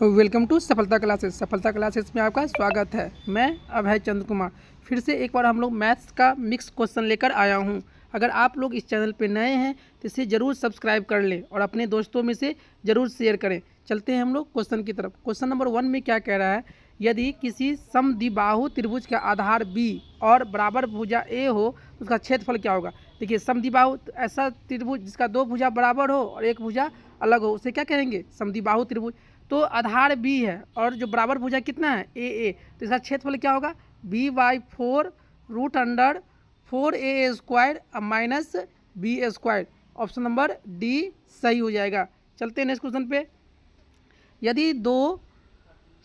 Welcome to सफलता classes. सफलता classes में आपका स्वागत है। मैं अभय चंद्र कुमार फिर से एक बार हम लोग मैथ्स का मिक्स क्वेश्चन लेकर आया हूं। अगर आप लोग इस चैनल पे नए हैं तो इसे ज़रूर सब्सक्राइब कर लें और अपने दोस्तों में से ज़रूर शेयर करें। चलते हैं हम लोग क्वेश्चन की तरफ। क्वेश्चन नंबर 1 में क्या कह रहा है, यदि किसी समद्विबाहु त्रिभुज का आधार B और बराबर भुजा A हो तो उसका क्षेत्रफल क्या होगा। देखिए, समद्विबाहु ऐसा त्रिभुज जिसका दो भुजा बराबर हो और एक भुजा अलग हो, उसे क्या कहेंगे, समद्विबाहु त्रिभुज। तो आधार B है और जो बराबर भुजा कितना है, A। तो इसका क्षेत्रफल क्या होगा, B/4 root under 4A² minus B²। Option number D सही हो जाएगा। चलते हैं नेक्स्ट क्वेश्चन पे। यदि दो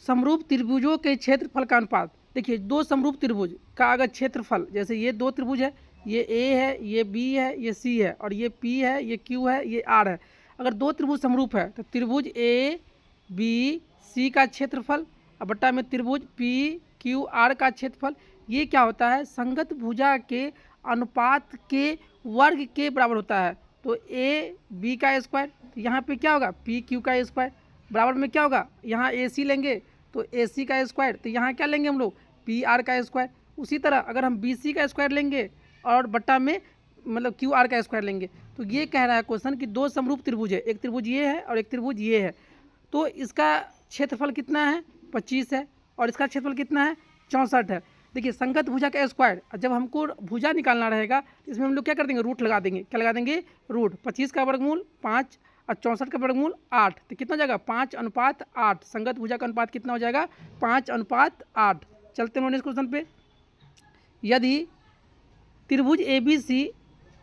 समरूप त्रिभुजों के क्षेत्रफल का अनुपात, देखिए दो समरूप त्रिभुज का अगर क्षेत्रफल, जैसे ये दो त्रिभुज है, ये A है, ये B है, ये C है, और ये P है, ये Q है, ये R है। अगर दो त्रिभुज समरूप है तो त्रिभुज A B C का क्षेत्रफल और बट्टा में त्रिभुज P Q R का क्षेत्रफल, ये क्या होता है, संगत भुजा के अनुपात के वर्ग के बराबर होता है। तो A B का स्क्वायर, तो यहाँ पे क्या होगा, P Q का स्क्वायर, बराबर में क्या होगा, यहाँ AC लेंगे तो AC का स्क्वायर, तो यहाँ क्या लेंगे हम लोग, PR का स्क्वायर। उसी तरह अगर हम BC का स्क्वायर लेंगे और बट्टा में मतलब QR का स्क्वायर लेंगे, तो ये कह रहा है क्वेश्चन कि दो समरूप त्रिभुज है, एक त्रिभुज ये है और एक त्रिभुज ये है, तो इसका क्षेत्रफल कितना है, 25 है, और इसका क्षेत्रफल कितना है, 64 है। देखिए, संगत भुजा का स्क्वायर, जब हमको भुजा निकालना रहेगा तो इसमें हम लोग क्या कर देंगे, रूट लगा देंगे। क्या लगा देंगे, रूट। 25 का वर्गमूल 5 और 64 का वर्गमूल 8, तो कितना हो जाएगा, 5:8। संगत भुजा का अनुपात कितना हो जाएगा, 5:8। चलते हैं नेक्स्ट क्वेश्चन पे। यदि त्रिभुज ABC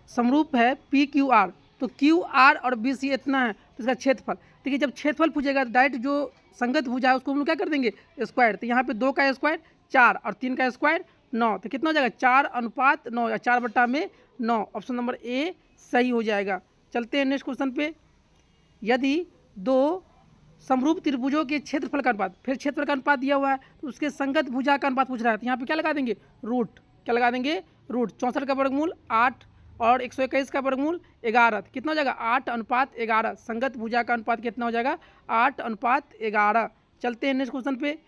समरूप है PQR, तो QR और BC इतना है, तो इसका क्षेत्रफल, देखिए जब क्षेत्रफल पूछेगा तो डायरेक्ट जो संगत भुजा है उसको हम लोग क्या कर देंगे, स्क्वायर। तो यहाँ पे 2 का स्क्वायर 4 और 3 का स्क्वायर 9, तो कितना हो जाएगा, 4:9 या 4/9। ऑप्शन नंबर A सही हो जाएगा। चलते हैं नेक्स्ट क्वेश्चन पे। यदि दो समरूप त्रिभुजों के क्षेत्रफल का अनुपात, फिर क्षेत्रफल का अनुपात दिया हुआ है तो उसके संगत भुजा का अनुपात पूछ रहा है, तो यहाँ पे क्या लगा देंगे, रूट। क्या लगा देंगे, रूट। 64 का वर्गमूल 8 और 121 का वर्गमूल 11, तो कितना हो जाएगा, 8:11। संगत भुजा का अनुपात कितना हो जाएगा, 8:11। चलते हैं नेक्स्ट क्वेश्चन पे।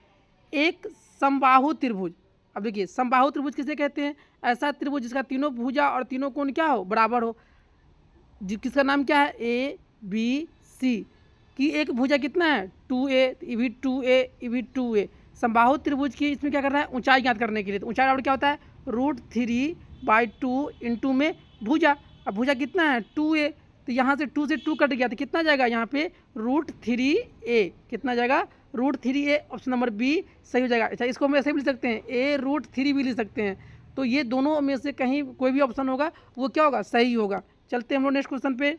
एक समबाहु त्रिभुज, अब देखिए समबाहु त्रिभुज किसे कहते हैं, ऐसा त्रिभुज जिसका तीनों भुजा और तीनों कोण क्या हो, बराबर हो। किसका नाम क्या है, ABC की एक भुजा कितना है, 2A, ये भी 2A, ये भी 2A। समबाहु त्रिभुज की इसमें क्या करना है, ऊंचाई ज्ञात करने के लिए, तो ऊंचाई बराबर क्या होता है, √3/2 इंटू में भुजा। अब भुजा कितना है, 2A, तो यहाँ से 2 से 2 कट गया, तो कितना जाएगा यहाँ पे, √3A। कितना जाएगा, √3A। ऑप्शन नंबर B सही हो जाएगा। अच्छा, इसको हम ऐसे भी लिख सकते हैं, A√3 भी लिख सकते हैं। तो ये दोनों में से कहीं कोई भी ऑप्शन होगा वो क्या होगा, सही होगा। चलते हैं हम लोग नेक्स्ट क्वेश्चन पे।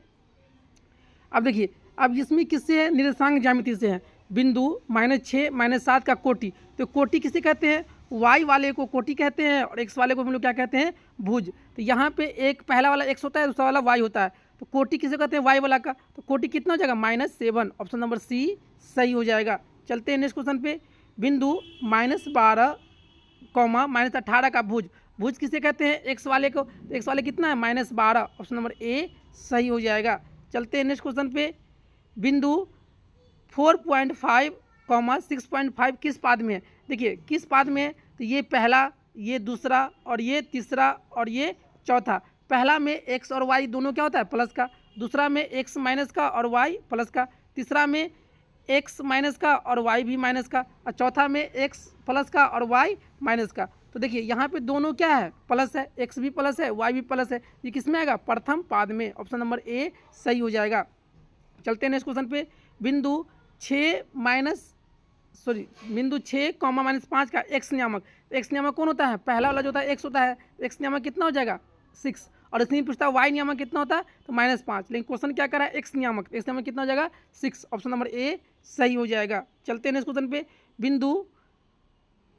अब देखिए, अब इसमें किससे है, निर्देशांक ज्यामिति से है। बिंदु -6 -7 का कोटि, तो कोटि किसे कहते हैं, y वाले को कोटि कहते हैं और x वाले को हम लोग क्या कहते हैं, भुज। तो यहाँ पे एक पहला वाला x होता है, दूसरा वाला y होता है, तो कोटि किसे कहते हैं, y वाला का। तो कोटि कितना हो जाएगा, -7। ऑप्शन नंबर C सही हो जाएगा। चलते हैं नेक्स्ट क्वेश्चन पे। बिंदु -12, -18 का भुज, भुज किसे कहते हैं, x वाले को। तो x वाले कितना है, -12। ऑप्शन नंबर A सही हो जाएगा। चलते हैं नेक्स्ट क्वेश्चन पे। बिंदु 4.5, 6.5 किस पाद में है, देखिए किस पाद में है, तो ये पहला, ये दूसरा और ये तीसरा और ये चौथा। पहला में x और y दोनों क्या होता है, प्लस का। दूसरा में x माइनस का और y प्लस का। तीसरा में x माइनस का और y भी माइनस का। और चौथा में x प्लस का और y माइनस का। तो देखिए यहाँ पे दोनों क्या है, प्लस है, x भी प्लस है, y भी प्लस है। ये किस में आएगा, प्रथम पाद में। ऑप्शन नंबर A सही हो जाएगा। चलते हैं नेक्स्ट क्वेश्चन पे। बिंदु 6 -5 का x नियामक, x नियामक कौन होता है, पहला वाला जो होता है x होता है, x नियामक कितना हो जाएगा, 6। और इसमें पूछता है y नियामक कितना होता है, तो -5। लेकिन क्वेश्चन क्या कर रहा है, x नियामक कितना हो जाएगा, 6। ऑप्शन नंबर A सही हो जाएगा। चलते हैं नेक्स्ट क्वेश्चन पे। बिंदु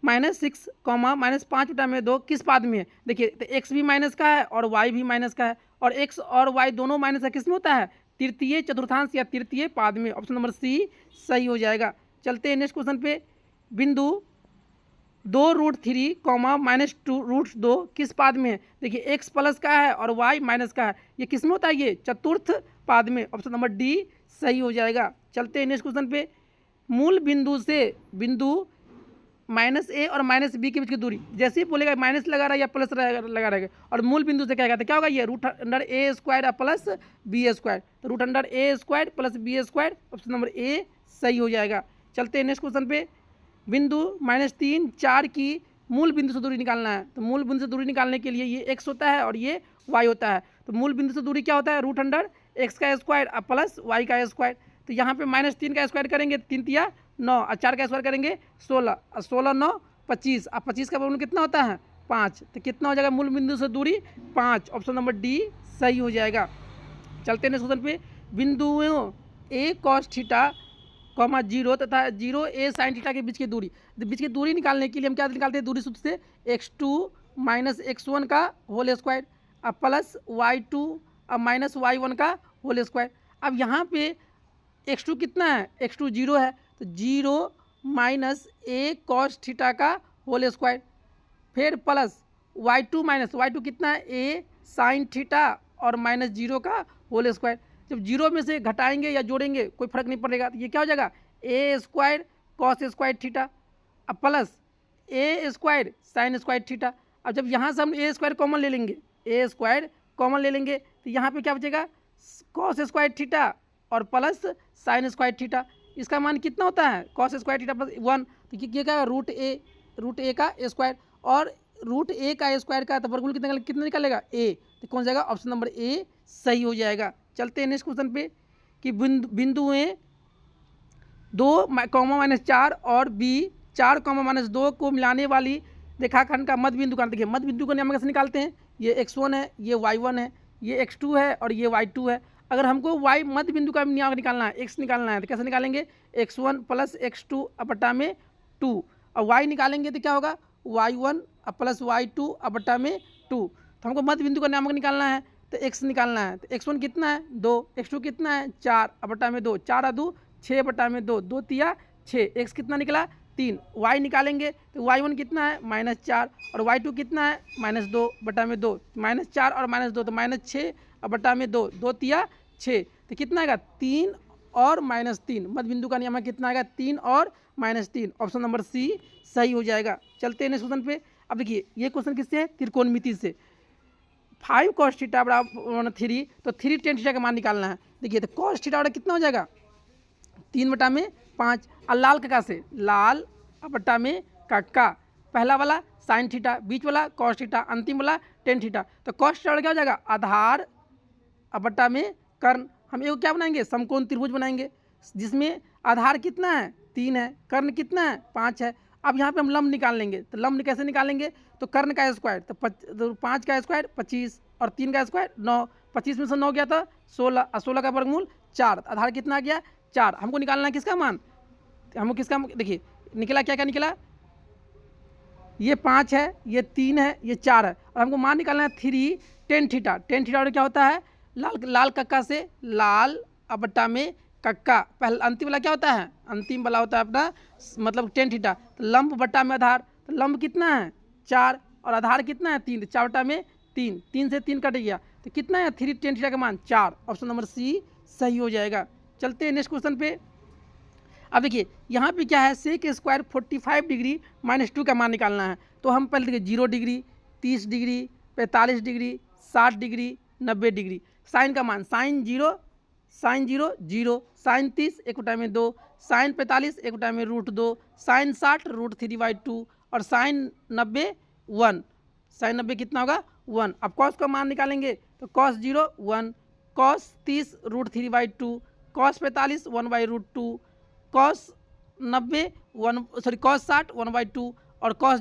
-6, -5/2 किस पाद में है, देखिए तो x भी माइनस का है और y भी माइनस का है, और x और y दोनों माइनस है, किस में होता है, तृतीय चतुर्थांश या तृतीय पाद में। ऑप्शन नंबर C सही हो जाएगा। चलते हैं नेक्स्ट क्वेश्चन पे। बिंदु 2√3, -2√2 किस पाद में है, देखिए x प्लस का है और y माइनस का है, ये किस में होता है, ये चतुर्थ पाद में। ऑप्शन नंबर D सही हो जाएगा। चलते हैं नेक्स्ट क्वेश्चन पे। मूल बिंदु से बिंदु माइनस ए और माइनस बी के बीच की दूरी, जैसे ही बोलेगा माइनस लगा रहा है या प्लस लगा रहेगा, और मूल बिंदु से क्या कहते हैं, क्या होगा, ये root under A square plus B square, तो root under A square plus B square, option number A सही हो जाएगा। चलते हैं नेक्स्ट क्वेश्चन पे। बिंदु -3, 4 की मूल बिंदु से दूरी निकालना है। तो मूल बिंदु से दूरी निकालने के लिए ये एक्स होता है और ये वाई होता है। तो मूल बिंदु से दूरी क्या होता है, रूट अंडर एक्स का स्क्वायर प्लस वाई का स्क्वायर। तो यहाँ पे -3 का स्क्वायर करेंगे 3 तिया 9, और 4 का स्क्वायर करेंगे 16, और 16 9 25, अब 25 का वर्गमूल कितना होता है 5, तो कितना हो जाएगा मूल बिंदु से दूरी 5, ऑप्शन नंबर डी सही हो जाएगा। चलते हैं क्वेश्चन पे। बिंदुओं ए कॉस थीटा कॉमा 0 तथा 0 ए साइन थीटा के बीच की दूरी, तो बीच की दूरी निकालने के लिए हम क्या निकालते हैं, दूरी सूत्र से x2 माइनस x1 का होल स्क्वायर अब प्लस y2 अब माइनस y1 का होल स्क्वायर। अब यहाँ पे x2 कितना है, x2 0 है, तो 0 माइनस ए कॉस थीटा का होल स्क्वायर, फिर प्लस y2 माइनस y2 कितना है, ए साइन थीटा और माइनस 0 का होल स्क्वायर। जब 0 में से घटाएंगे या जोड़ेंगे कोई फर्क नहीं पड़ेगा, तो ये क्या हो जाएगा ए स्क्वायर कॉस स्क्वायर थीटा अब प्लस ए स्क्वायर साइन स्क्वायर थीटा। अब जब यहाँ से हम ए स्क्वायर कॉमन ले लेंगे, ए स्क्वायर कॉमन ले लेंगे, तो यहाँ पे क्या बचेगा कॉस स्क्वायर थीटा और प्लस साइन स्क्वायर थीटा। इसका मान कितना होता है, कॉस स्क्वायर थीटा प्लस 1, तो ये क्या रूट ए का स्क्वायर, और रूट ए का स्क्वायर का तो वर्गमूल कितना निकलेगा ए, तो कौन जाएगा ऑप्शन नंबर ए सही हो जाएगा। चलते हैं नेक्स्ट क्वेश्चन पे कि बिंदुएं 2 कॉमा -4 और बी 4 कॉमा -2 को मिलाने वाली रेखाखंड का मध्य बिंदु का, देखिए मध्य बिंदु को हम कैसे निकालते हैं, ये x1 है, ये y1 है, ये x2 है और ये y2 है। अगर हमको y मध्य बिंदु का निकालना है, x निकालना है, तो कैसे निकालेंगे, x1 प्लस x2 बटा में 2, और y निकालेंगे तो क्या होगा y1 प्लस y2 बटा में 2। तो हमको मध्य बिंदु का नामक निकालना है, तो x निकालना है, तो x1 कितना है 2, x2 कितना है 4 बटा में 2, 4 2 6 बटा में 2, 2 तिया 6, x कितना निकला 3। y निकालेंगे तो y1 कितना है -4 और y2 कितना है -2 बटा में 2, -4 और -2 तो -6 बटा में 2, 2 तिया 6, तो कितना आएगा 3 और -3। मध्य बिंदु का नियम कितना आएगा 3 और -3, ऑप्शन नंबर सी सही हो जाएगा। चलते हैं नेक्स्ट क्वेश्चन पे। अब देखिए ये क्वेश्चन किससे है, त्रिकोणमिति से। 5 cos थीटा बराबर 3, तो 3 tan थीटा का मान निकालना है। देखिए तो cos थीटा बटा कितना हो जाएगा 3 बटा में 5, और लाल कक्का से लाल बटा में कक्का, पहला वाला साइन थीटा, बीच वाला cos थीटा, अंतिम वाला tan थीटा। तो cos थीटा क्या हो जाएगा आधार बटा में कर्ण। हम एक क्या बनाएंगे समकोण त्रिभुज बनाएंगे, जिसमें आधार कितना है 3 है, कर्ण कितना है 5 है। अब यहाँ पे हम लंब निकाल लेंगे, तो लंब कैसे निकालेंगे, तो कर्ण का स्क्वायर तो 5 का स्क्वायर 25 और 3 का स्क्वायर 9, 25 में से 9 गया था 16, और 16 का वर्गमूल 4, आधार कितना आ गया 4। हमको निकालना है किसका मान, हमको किसका, देखिए निकला क्या क्या निकला, ये 5 है, ये 3 है, ये 4 है, और हमको मान निकालना है 3 tan थीटा। tan थीटा क्या होता है लाल कक्का से लाल बटा में कक्का, पहले अंतिम वाला क्या होता है, अंतिम वाला होता है अपना मतलब tan थीटा। तो लंब बटा में आधार, तो लंब कितना है 4 और आधार कितना है 3, तो 4 बटा में 3, 3 से 3 कट गया, तो कितना है 3 tan थीटा का मान 4, ऑप्शन नंबर सी सही हो जाएगा। चलते हैं नेक्स्ट क्वेश्चन पे। अब देखिए यहाँ पे क्या है सेक स्क्वायर 45 डिग्री -2 का मान निकालना है। तो हम पहले देखिए 0 degree 30 degree 45 degree 60 degree 90 degree, sine का मान साइन 0 0, साइन 30 1/2, साइन 45 1/2, साइन 60 √3/2 और साइन 90 1, साइन 90 कितना होगा 1। अब कॉस का मान निकालेंगे तो cos 0 1, cos 30 √3/2, cos 45 1/2, cos 90 cos 60 1/2 और कॉस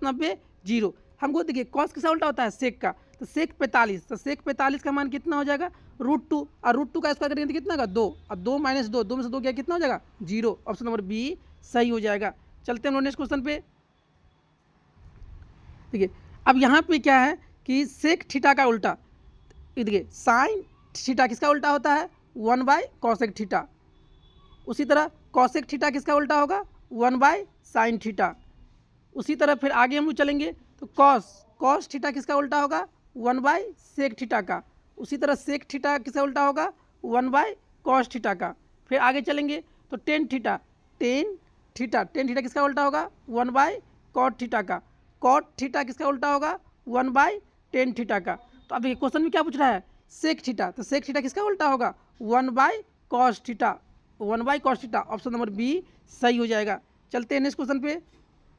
90 0। हमको देखिए कॉस किसका उल्टा होता है सेक का, तो सेक 45, तो सेक 45 का मान कितना हो जाएगा √2, और √2 का स्क्वायर करेंगे तो कितना होगा 2, और 2 - 2, 2 में से 2 गया कितना हो जाएगा 0, ऑप्शन नंबर बी सही हो जाएगा। चलते हैं नेक्स्ट क्वेश्चन पे। देखिए अब यहाँ पे क्या है कि सेक थीटा का उल्टा, देखिए साइन थीटा किसका उल्टा होता है 1/cosec थीटा, उसी तरह कॉसेक थीटा किसका उल्टा होगा 1/sin थीटा। उसी तरह फिर आगे हम लोग चलेंगे तो कॉस थीटा किसका उल्टा होगा 1/sec थीटा का, उसी तरह सेक थीटा किसका उल्टा होगा 1/cos थीटा का। फिर आगे चलेंगे तो tan theta, tan theta, tan theta किसका उल्टा होगा? 1/cot थीटा का। कॉट थीटा किसका उल्टा होगा? 1/टेन थीटा का। तो अब देखिए क्वेश्चन में क्या पूछ रहा है? सेक थीटा, तो सेक थीटा किसका उल्टा होगा? 1/cos theta, 1/cos theta. Option number B सही हो जाएगा। चलते हैं नेक्स्ट क्वेश्चन पे।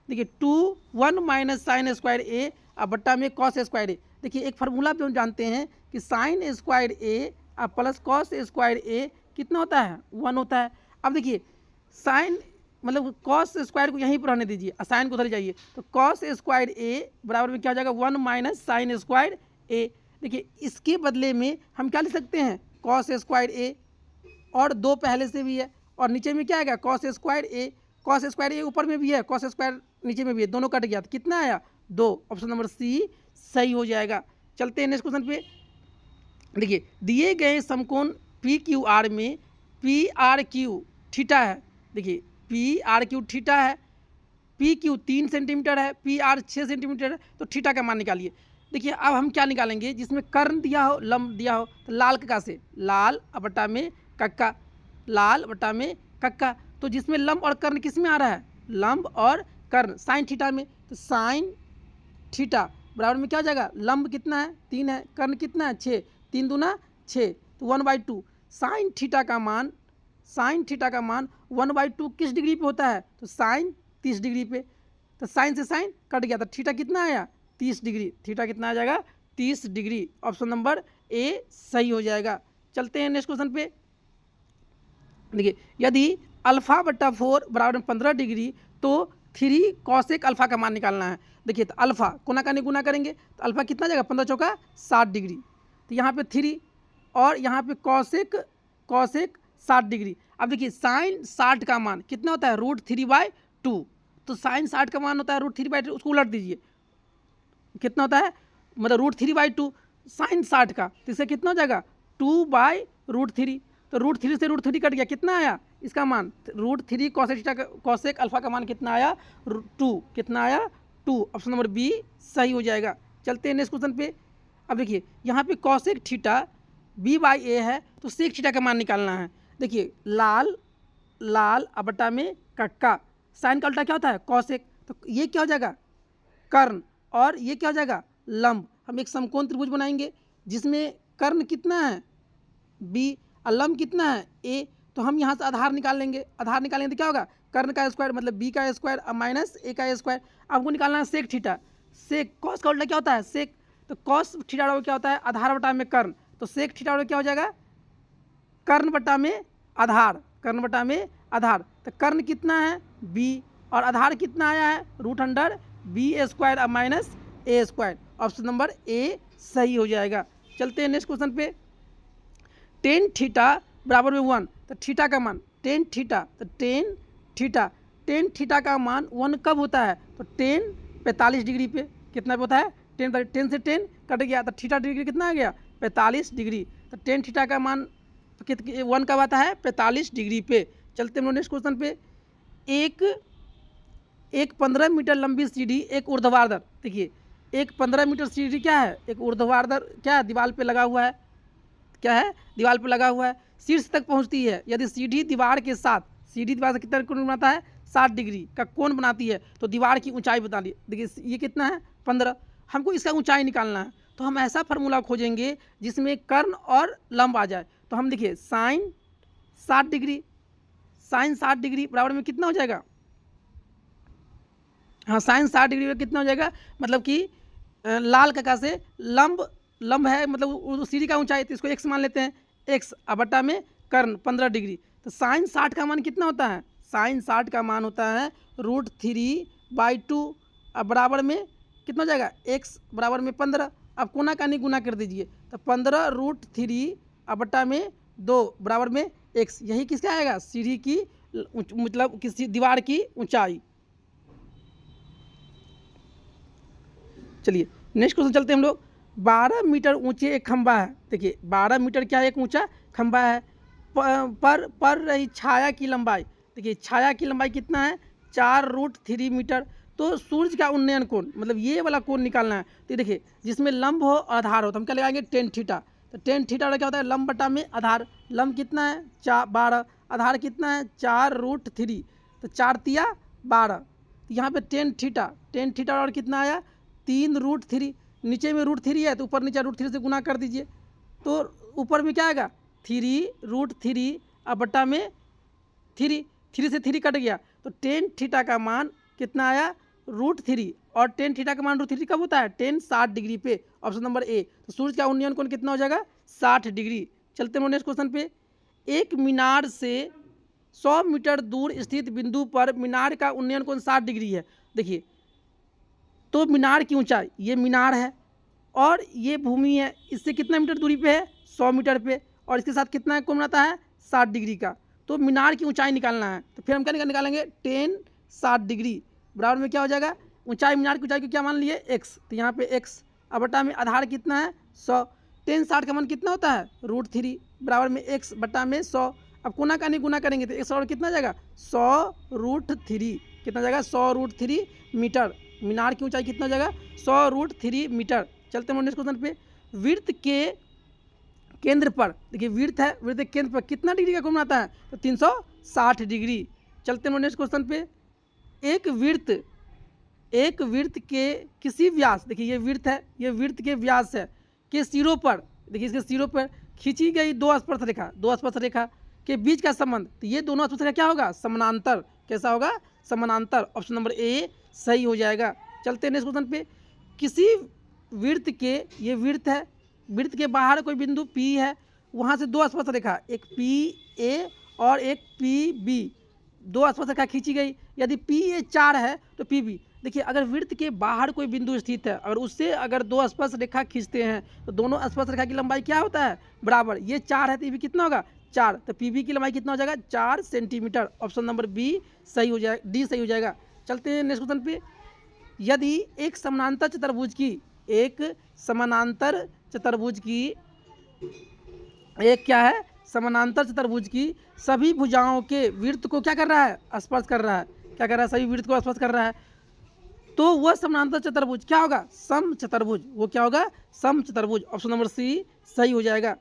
देखिए 2 1 साइन स्क्वायर ए अब बट्टा में कॉस स्क्वायर ए। देखिए एक फार्मूला पे हम जानते हैं कि साइन स्क्वायर ए अब प्लस कॉस स्क्वायर ए कितना होता है? 1 होता है। अब देखिए साइन मतलब कॉस स्क्वायर को यहीं पर रहने दीजिए, साइन को उधर जाइए, तो कॉस स्क्वायर ए बराबर में क्या हो जाएगा? 1 साइन स्क्वायर ए। देखिए इसके बदले में हम क्या लिख सकते हैं? कॉस स्क्वायर ए, और दो पहले से भी है, और नीचे में क्या आएगा? कॉस स्क्वायर ए। कॉस स्क्वायर ए ऊपर में भी है, कॉस स्क्वायर नीचे में भी है, दोनों कट गया तो कितना आया? 2। ऑप्शन नंबर सी सही हो जाएगा। चलते हैं नेक्स्ट क्वेश्चन पे। देखिए दिए गए समकोण पी क्यू आर में पी आर क्यू थीटा है। देखिए पी आर क्यू थीटा है, पी क्यू 3 सेंटीमीटर है, पी आर 6 सेंटीमीटर है, तो थीटा का मान निकालिए। देखिए अब हम क्या निकालेंगे? जिसमें कर्ण दिया हो, लंब दिया हो, तो लाल कक्का से लाल बटा में कक्का, लाल बटा में कक्का। तो जिसमें लंब और कर्ण किस में आ रहा है? लंब और कर्ण साइन थीटा में, तो साइन थीटा बराबर में क्या हो जाएगा? लंब कितना है? 3 है, कर्ण कितना है? 6, 3 दूना 6, तो 1/2 साइन थीटा का मान, साइन थीटा का मान 1/2 किस डिग्री पे होता है? तो साइन 30 डिग्री पे। तो साइन से साइन कट गया, तो थीटा कितना आया? 30 डिग्री। थीटा कितना आ जाएगा? 30 डिग्री। ऑप्शन नंबर ए सही हो जाएगा। चलते हैं नेक्स्ट क्वेश्चन पे। देखिए यदि अल्फा बट्टा 4 बराबर में 15 डिग्री तो 3 कॉसेक अल्फा का मान निकालना है। देखिए तो अल्फा कोना का गुना करेंगे तो अल्फा कितना जाएगा? 15 चौका 60 डिग्री, तो यहाँ पे 3 और यहाँ पे कॉसेक, कॉसेक 60 डिग्री। अब देखिए साइन 60 का मान कितना होता है? √3/2। तो साइन 60 का मान होता है √3/2, उसको उलट दीजिए, कितना होता है? मतलब √3/2 साइन 60 का, तो इससे कितना हो जाएगा? 2/√3। तो √3 से √3 कट गया, कितना आया इसका मान? √3 कॉसेक थीटा, कॉसेक अल्फा का मान कितना आया? 2। कितना आया? 2। ऑप्शन नंबर बी सही हो जाएगा। चलते हैं नेक्स्ट क्वेश्चन पे। अब देखिए यहाँ पे कॉसेक थीटा b/a है, तो सेक थीटा का मान निकालना है। देखिए लाल, लाल बटा में कक्का, साइन का उल्टा क्या होता है? कॉसेक, तो ये क्या हो जाएगा? कर्ण, और ये क्या हो जाएगा? लंब। हम एक समकोण त्रिभुज बनाएंगे जिसमें कर्ण कितना है? b और लंब कितना है? a। तो हम यहाँ से आधार निकाल लेंगे, आधार निकालेंगे तो क्या होगा? कर्ण का स्क्वायर मतलब b का स्क्वायर माइनस a का स्क्वायर। आपको निकालना है सेक थीटा। सेक कॉस का उल्टा क्या होता है? सेक। तो कॉस थीटा क्या होता है? आधार बटा में कर्ण, तो सेक थीटा क्या हो जाएगा? कर्ण बटा में आधार, कर्ण बटा में आधार। तो कर्ण कितना है? b, और आधार कितना आया है? √b² minus a²। Option number A सही हो जाएगा। चलते हैं नेक्स्ट क्वेश्चन पे। टेन थीटा बराबर में 1, तो थीटा का मान टेन थीटा, तो टेन थीटा, टेन थीटा का मान 1 कब होता है? तो टेन 45 डिग्री पे। कितना पे होता है? 10 से 10 कट गया, तो थीटा डिग्री कितना आ गया? 45 डिग्री। तो टेन थीटा का मान 1 कब आता है? 45 डिग्री पे। चलते हैं नेक्स्ट क्वेश्चन पे। एक 15 मीटर लंबी सीढ़ी एक ऊर्ध्वाधर, देखिए एक 15 मीटर सीढ़ी क्या है? एक ऊर्ध्वाधर क्या है? दीवार पे लगा हुआ है, क्या है? दीवार पे लगा हुआ है, शीर्ष तक पहुंचती है। यदि सीढ़ी दीवार के साथ, सीढ़ी दीवार से कितना कोण बनाता है? 60 डिग्री का कोण बनाती है, तो दीवार की ऊंचाई बता ली। देखिए ये कितना है? 15। हमको इसका ऊंचाई निकालना है, तो हम ऐसा फार्मूला खोजेंगे जिसमें कर्ण और लंब आ जाए। तो हम देखिए साइन 60 डिग्री, साइन 60 डिग्री बराबर में कितना हो जाएगा? हाँ साइन 60 डिग्री में कितना हो जाएगा? मतलब कि लाल कक्का से लंब, लंब है मतलब सीढ़ी का ऊंचाई, तो इसको x मान लेते हैं, x बटा में कर्ण 15 डिग्री। तो साइन 60 का मान कितना होता है? साइन 60 का मान होता है √3/2 बराबर में कितना हो जाएगा? x बराबर में 15। अब कोना का नहीं गुना कर दीजिए, तो 15 √3 बटा में 2 बराबर में x। यही किसका आएगा? सीढ़ी की मतलब किसी दीवार की ऊंचाई। चलिए नेक्स्ट क्वेश्चन चलते हैं हम लोग। 12 मीटर ऊंचे एक खंभा है। देखिए 12 मीटर क्या है? एक ऊंचा खंभा है। पर रही छाया की लंबाई, देखिए छाया की लंबाई कितना है? 4√3 मीटर। तो सूर्य का उन्नयन कोण मतलब ये वाला कोण निकालना है। तो देखिए जिसमें लंब हो और आधार हो, तो हम क्या लगाएंगे? Tan theta. तो टेन थीटा क्या होता है? लंब बटा में आधार। लंब कितना है? 12, आधार कितना है 4√3, तो 4 तिया 12, तो यहाँ पे टेन थीटा और कितना आया 3√3, नीचे में √3 है तो ऊपर नीचे √3 से गुना कर दीजिए, तो ऊपर में क्या आएगा 3√3 अब बट्टा में 3 से 3 कट गया, तो टेन थीटा का मान कितना आया √3, और टेन थीटा का मान √3 कब होता है 60 डिग्री पे, ऑप्शन नंबर ए। तो सूर्य का उन्नयन कोण कितना हो जाएगा 60 डिग्री। चलते हैं नेक्स्ट क्वेश्चन पे। एक मीनार से 100 मीटर दूर स्थित बिंदु पर मीनार का उन्नयन कोण 60 डिग्री है। देखिए तो मीनार की ऊंचाई, ये मीनार है और ये भूमि है, इससे कितना मीटर दूरी पे है 100 मीटर पे, और इसके साथ कितना कोण बनाता है 60 डिग्री का। तो मीनार की ऊंचाई निकालना है, तो फिर हम क्या निकालेंगे टेन 60 डिग्री बराबर में क्या हो जाएगा ऊंचाई, मीनार की ऊंचाई को क्या मान लिए x, तो यहाँ पे x अब बटा में आधार कितना है 100, टेन 60 का मान कितना होता है √3 बराबर में x बटा में 100। अब कोना का नहीं गुना करेंगे तो x और कितना जाएगा 100√3, कितना जाएगा 100√3 मीटर। मीनार की ऊंचाई कितना जाएगा 100√3 मीटर। चलते हैं नेक्स्ट क्वेश्चन पे। वृत्त के केंद्र पर, देखिए वृत्त है, वृत्त के केंद्र पर कितना डिग्री का कोण बनाता है तो 360 डिग्री। चलते हैं नेक्स्ट क्वेश्चन पे। एक वृत्त के किसी व्यास, देखिए ये वृत्त है, ये वृत्त के व्यास है के सिरों पर, देखिए इसके सिरों पर खींची गई दो स्पर्श रेखा के बीच का संबंध, तो ये दोनों स्पर्श रेखा क्या होगा समानांतर। कैसा होगा समानांतर, ऑप्शन नंबर ए सही हो जाएगा। चलते हैं नेक्स्ट क्वेश्चन पे। किसी वृत्त के, ये वृत्त है, वृत्त के बाहर कोई बिंदु P है, वहाँ से दो स्पर्श रेखा, एक PA और एक PB, दो स्पर्श रेखा खींची गई। यदि PA 4 है तो PB, देखिए अगर वृत्त के बाहर कोई बिंदु स्थित है, अगर उससे अगर दो स्पर्श रेखा खींचते हैं तो दोनों स्पर्श रेखा की लंबाई क्या होता है बराबर। ये 4 है तो ये भी कितना होगा 4, तो PB की लंबाई कितना हो जाएगा 4 सेंटीमीटर। ऑप्शन नंबर बी सही हो जाएगा, डी सही हो जाएगा। चलते हैं नेक्स्ट क्वेश्चन पे। यदि एक समानांतर चतुर्भुज की, एक समानांतर चतुर्भुज की, एक क्या है समानांतर चतुर्भुज की सभी भुजाओं के वृत्त को क्या कर रहा है स्पर्श कर रहा है, क्या कर रहा है सभी वृत्त को स्पर्श कर रहा है, तो वह समानांतर चतुर्भुज क्या होगा समचतुर्भुज, वो क्या होगा समचतुर्भुज। ऑप्शन नंबर सी सही हो जाएगा।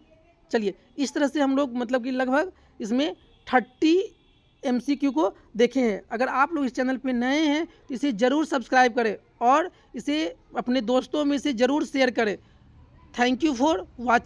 चलिए इस तरह से हम लोग मतलब कि लगभग इसमें 30 MCQ को देखे हैं। अगर आप लोग इस चैनल पे नए हैं तो इसे ज़रूर सब्सक्राइब करें और इसे अपने दोस्तों में से ज़रूर शेयर करें। Thank you for watching.